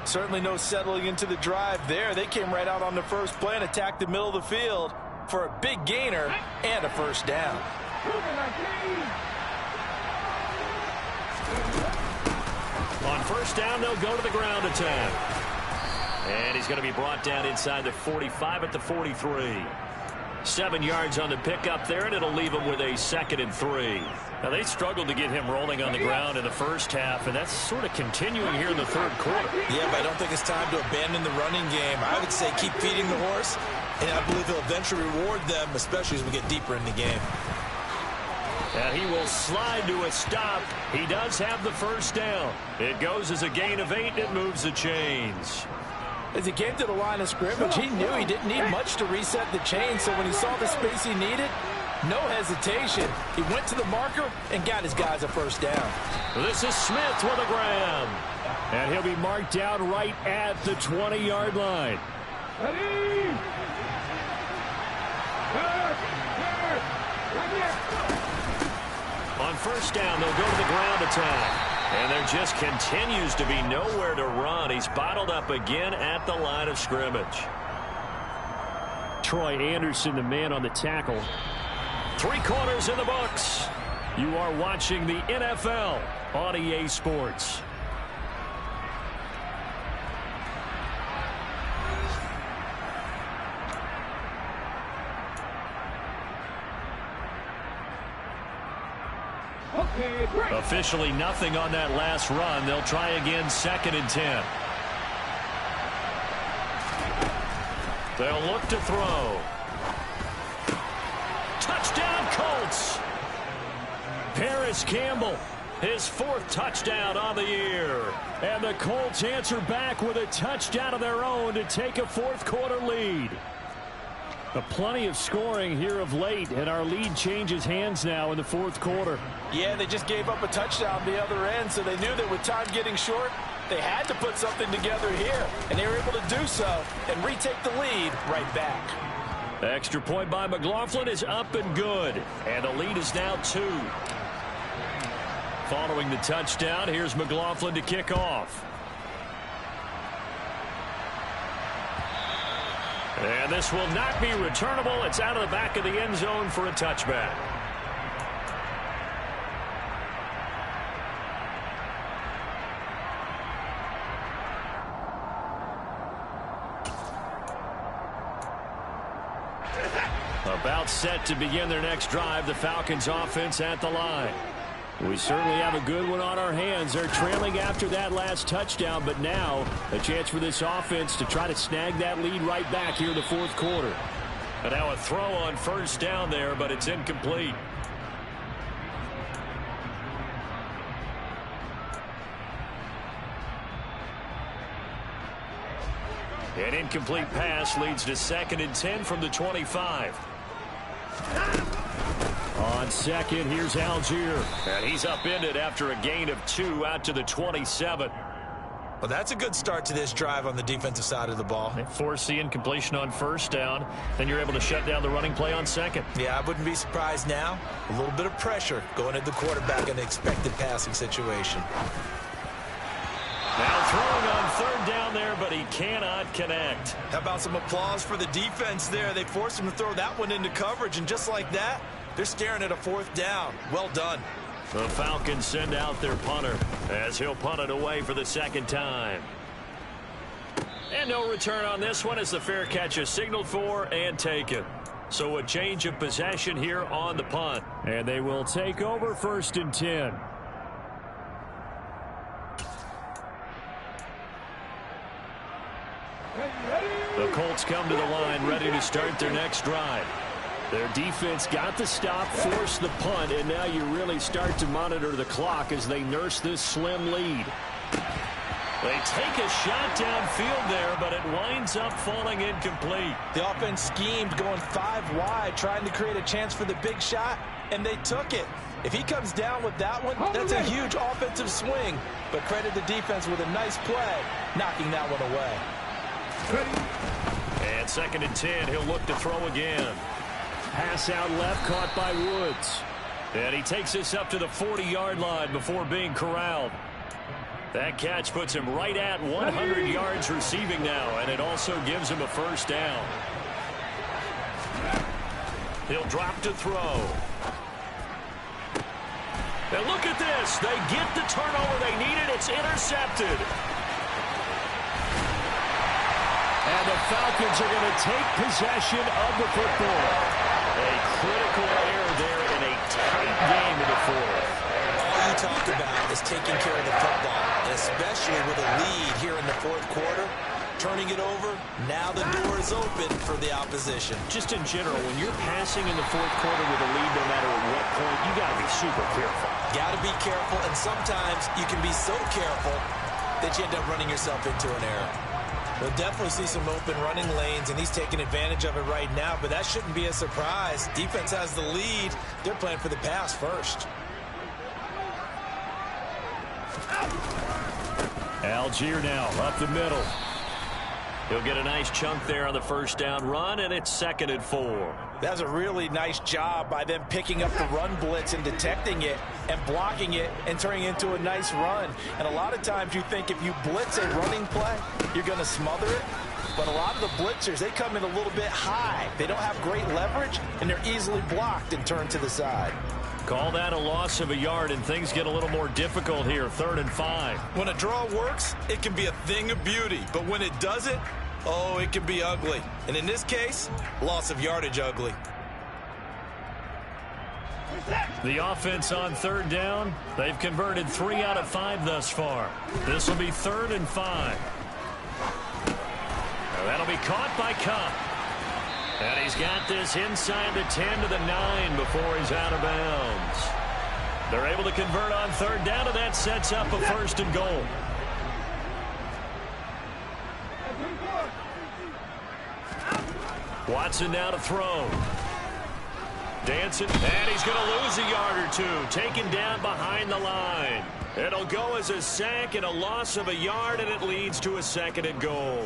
Certainly no settling into the drive there. They came right out on the first play and attacked the middle of the field for a big gainer and a first down. On first down, they'll go to the ground attack. And he's going to be brought down inside the 45 at the 43. 7 yards on the pickup there, and it'll leave him with a 2nd and 3. Now, they struggled to get him rolling on the ground in the first half, and that's sort of continuing here in the third quarter. Yeah, but I don't think it's time to abandon the running game. I would say keep feeding the horse, and I believe he'll eventually reward them, especially as we get deeper in the game. And he will slide to a stop. He does have the first down. It goes as a gain of 8, and it moves the chains. As he came to the line of scrimmage, he knew he didn't need much to reset the chain, so when he saw the space he needed, no hesitation. He went to the marker and got his guys a first down. This is Smith with a grab. And he'll be marked down right at the 20-yard line. On first down, they'll go to the ground attack. And there just continues to be nowhere to run. He's bottled up again at the line of scrimmage. Troy Anderson, the man on the tackle. 3 quarters in the books. You are watching the NFL on EA Sports. Officially nothing on that last run. They'll try again, 2nd and 10. They'll look to throw. Touchdown, Colts. Paris Campbell, his 4th touchdown on the year. And the Colts answer back with a touchdown of their own to take a 4th quarter lead. Plenty of scoring here of late, and our lead changes hands now in the 4th quarter. Yeah, they just gave up a touchdown the other end, so they knew that with time getting short, they had to put something together here, and they were able to do so and retake the lead right back. The extra point by McLaughlin is up and good, and the lead is now 2. Following the touchdown, here's McLaughlin to kick off. And this will not be returnable. It's out of the back of the end zone for a touchback. About set to begin their next drive, the Falcons offense at the line. We certainly have a good one on our hands. They're trailing after that last touchdown, but now a chance for this offense to try to snag that lead right back here in the 4th quarter. And now a throw on first down there, but it's incomplete. An incomplete pass leads to 2nd and 10 from the 25. On 2nd, here's Algier. And he's upended after a gain of 2 out to the 27. Well, that's a good start to this drive on the defensive side of the ball. They force the incompletion on first down. Then you're able to shut down the running play on second. Yeah, I wouldn't be surprised now. A little bit of pressure going at the quarterback in an expected passing situation. Now throwing on third down there, but he cannot connect. How about some applause for the defense there? They forced him to throw that one into coverage, and just like that, they're staring at a fourth down. Well done. The Falcons send out their punter as he'll punt it away for the second time. And no return on this one as the fair catch is signaled for and taken. So a change of possession here on the punt. And they will take over 1st and 10. The Colts come to the line ready to start their next drive. Their defense got the stop, forced the punt, and now you really start to monitor the clock as they nurse this slim lead. They take a shot downfield there, but it winds up falling incomplete. The offense schemed going 5 wide, trying to create a chance for the big shot, and they took it. If he comes down with that one, that's a huge offensive swing. But credit the defense with a nice play, knocking that one away. And 2nd and 10, he'll look to throw again. Pass out left, caught by Woods. And he takes this up to the 40-yard line before being corralled. That catch puts him right at 100 yards receiving now, and it also gives him a first down. He'll drop to throw. And look at this. They get the turnover they needed. It's intercepted. And the Falcons are going to take possession of the football. A critical error there in a tight game in the fourth. All you talk about is taking care of the football, and especially with a lead here in the fourth quarter. Turning it over, now the door is open for the opposition. Just in general, when you're passing in the fourth quarter with a lead, no matter at what point, you got to be super careful. Got to be careful, and sometimes you can be so careful that you end up running yourself into an error. We'll definitely see some open running lanes, and he's taking advantage of it right now, but that shouldn't be a surprise. Defense has the lead. They're playing for the pass first. Algier now up the middle. He'll get a nice chunk there on the first down run, and it's 2nd and 4. That's a really nice job by them picking up the run blitz and detecting it and blocking it and turning it into a nice run. And a lot of times you think if you blitz a running play, you're going to smother it. But a lot of the blitzers, they come in a little bit high. They don't have great leverage, and they're easily blocked and turned to the side. Call that a loss of a yard, and things get a little more difficult here, 3rd and 5. When a draw works, it can be a thing of beauty. But when it doesn't, oh, it can be ugly. And in this case, loss of yardage ugly. The offense on 3rd down, they've converted 3 out of 5 thus far. This will be 3rd and 5. Now that'll be caught by Cup. And he's got this inside the 10 to the 9 before he's out of bounds. They're able to convert on 3rd down, and that sets up a 1st and goal. Watson now to throw. Dancing, and he's going to lose a yard or two. Taken down behind the line. It'll go as a sack and a loss of a yard, and it leads to a 2nd and goal.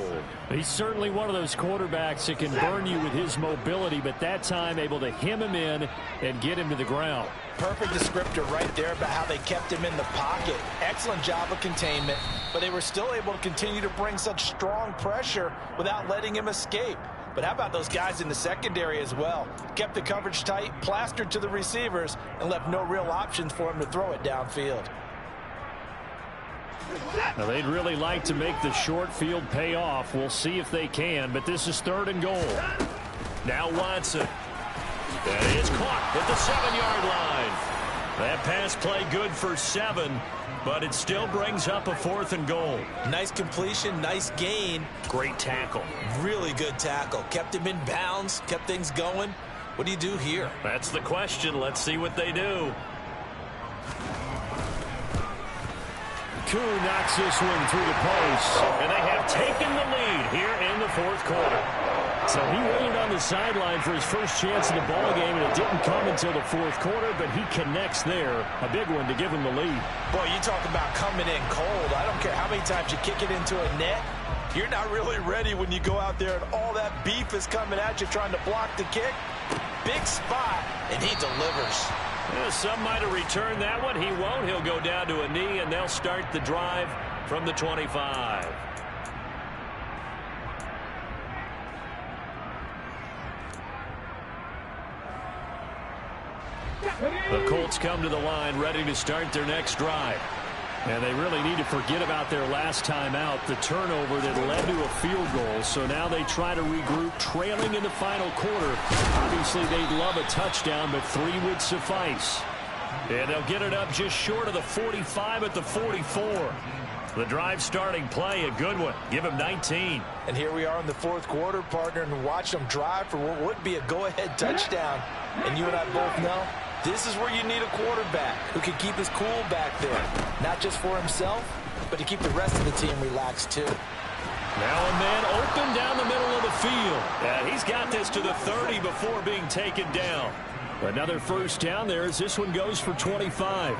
He's certainly one of those quarterbacks that can burn you with his mobility, but that time able to hem him in and get him to the ground. Perfect descriptor right there about how they kept him in the pocket. Excellent job of containment, but they were still able to continue to bring such strong pressure without letting him escape. But how about those guys in the secondary as well? Kept the coverage tight, plastered to the receivers, and left no real options for him to throw it downfield. Now they'd really like to make the short field pay off. We'll see if they can, but this is 3rd and goal. Now Watson. That is caught at the 7-yard line. That pass play good for 7, but it still brings up a 4th and goal. Nice completion, nice gain. Great tackle. Really good tackle. Kept him in bounds, kept things going. What do you do here? That's the question. Let's see what they do. Koo knocks this one through the post, and they have taken the lead here in the 4th quarter. So he waited on the sideline for his first chance in the ball game, and it didn't come until the fourth quarter, but he connects there. A big one to give him the lead. Boy, you talk about coming in cold. I don't care how many times you kick it into a net. You're not really ready when you go out there and all that beef is coming at you trying to block the kick. Big spot, and he delivers. Yeah, some might have returned that one. He won't. He'll go down to a knee, and they'll start the drive from the 25. The Colts come to the line ready to start their next drive. And they really need to forget about their last time out, the turnover that led to a field goal. So now they try to regroup, trailing in the final quarter. Obviously, they'd love a touchdown, but 3 would suffice. And they'll get it up just short of the 45 at the 44. The drive starting play, a good one. Give him 19. And here we are in the fourth quarter, partner, and watch them drive for what would be a go-ahead touchdown. And you and I both know this is where you need a quarterback who can keep his cool back there. Not just for himself, but to keep the rest of the team relaxed too. Now a man open down the middle of the field. And he's got this to the 30 before being taken down. Another first down there as this one goes for 25.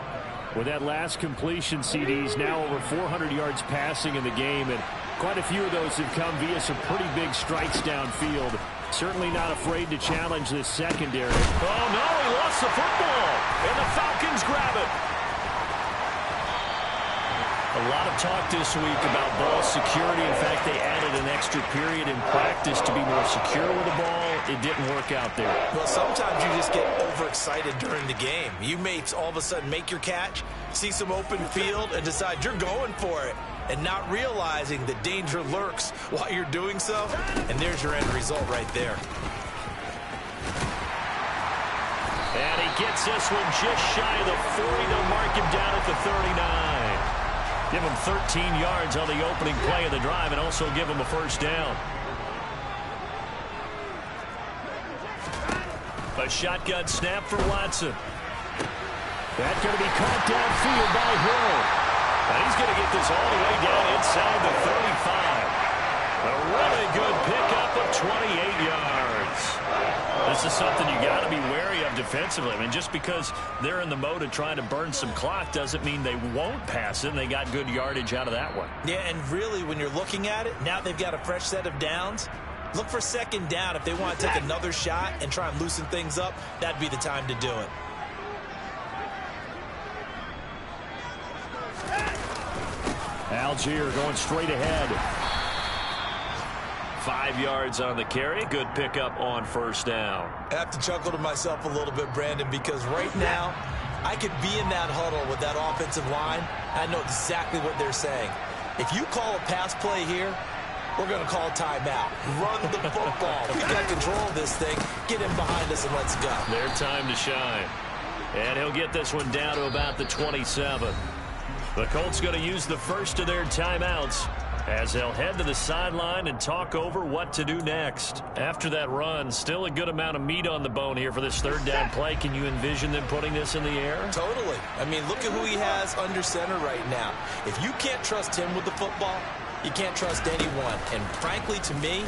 With that last completion, CD's now over 400 yards passing in the game, and quite a few of those have come via some pretty big strikes downfield. Certainly not afraid to challenge this secondary. Oh, no, he lost the football, and the Falcons grab it. A lot of talk this week about ball security. In fact, they added an extra period in practice to be more secure with the ball. It didn't work out there. Well, sometimes you just get overexcited during the game. You may all of a sudden make your catch, see some open field, and decide you're going for it, and not realizing the danger lurks while you're doing so. And there's your end result right there. And he gets this one just shy of the 40. They'll mark him down at the 39. Give him 13 yards on the opening play of the drive and also give him a first down. A shotgun snap for Watson. That's going to be caught downfield by Hill. And he's going to get this all the way down inside the 35. A really good pickup of 28 yards. This is something you got to be wary of defensively. I mean, just because they're in the mode of trying to burn some clock doesn't mean they won't pass it. And they got good yardage out of that one. Yeah, and really, when you're looking at it, now they've got a fresh set of downs. Look for second down. If they want to take another shot and try and loosen things up, that'd be the time to do it. Algier going straight ahead. 5 yards on the carry. Good pickup on first down. I have to chuckle to myself a little bit, Brandon, because right now I could be in that huddle with that offensive line. I know exactly what they're saying. If you call a pass play here, we're going to call a timeout. Run the football. We got control of this thing. Get him behind us and let's go. Their time to shine. And he'll get this one down to about the 27. The Colts going to use the first of their timeouts as they'll head to the sideline and talk over what to do next. After that run, still a good amount of meat on the bone here for this third down play. Can you envision them putting this in the air? Totally. I mean, look at who he has under center right now. If you can't trust him with the football, you can't trust anyone. And frankly, to me,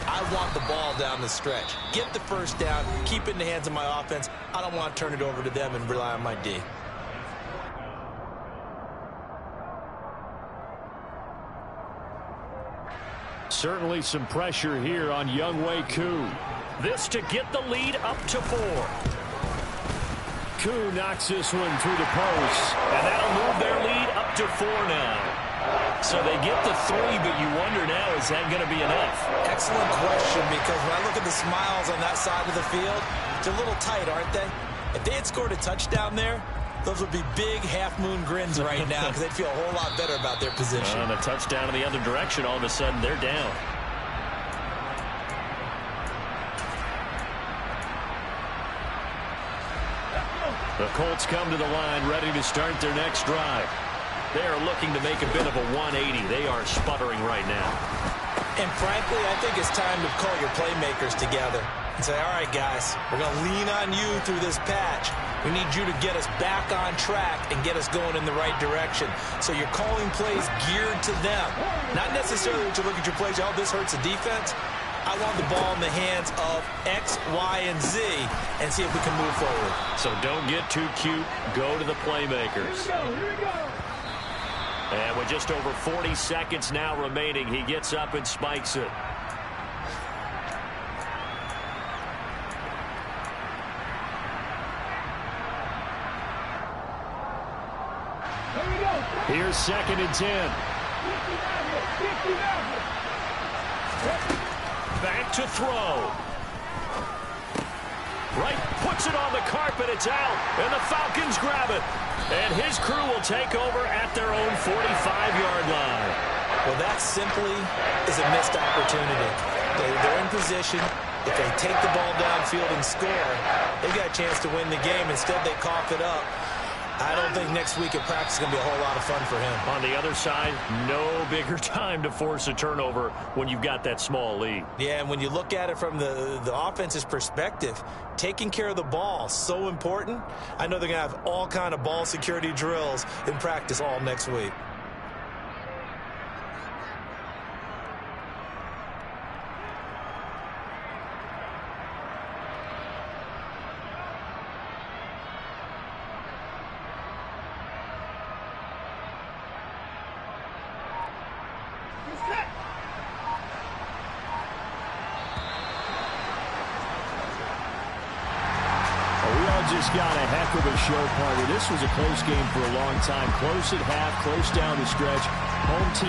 I want the ball down the stretch. Get the first down, keep it in the hands of my offense. I don't want to turn it over to them and rely on my D. Certainly some pressure here on Younghoe Koo. This to get the lead up to 4. Koo knocks this one through the post. And that'll move their lead up to 4 now. So they get the 3, but you wonder now, is that going to be enough? Excellent question, because when I look at the smiles on that side of the field, they're a little tight, aren't they? If they had scored a touchdown there, those would be big half-moon grins right now because they'd feel a whole lot better about their position. And a touchdown in the other direction, all of a sudden they're down. The Colts come to the line ready to start their next drive. They are looking to make a bit of a 180. They are sputtering right now. And frankly, I think it's time to call your playmakers together and say, all right, guys, we're going to lean on you through this patch. We need you to get us back on track and get us going in the right direction. So you're calling plays geared to them. Not necessarily that you look at your plays, oh, this hurts the defense. I want the ball in the hands of X, Y, and Z and see if we can move forward. So don't get too cute. Go to the playmakers. Here we go. And with just over 40 seconds now remaining, he gets up and spikes it. Here we go. Here's 2nd and 10. Back to throw. Right, puts it on the carpet, it's out, and the Falcons grab it. And his crew will take over at their own 45-yard line. Well, that simply is a missed opportunity. They're in position. If they take the ball downfield and score, they've got a chance to win the game. Instead, they cough it up. I don't think next week at practice is going to be a whole lot of fun for him. On the other side, no bigger time to force a turnover when you've got that small lead. Yeah, and when you look at it from the offense's perspective, taking care of the ball, so important. I know they're going to have all kind of ball security drills in practice all next week. Just got a heck of a show party. This was a close game for a long time. Close at half, close down the stretch. Home team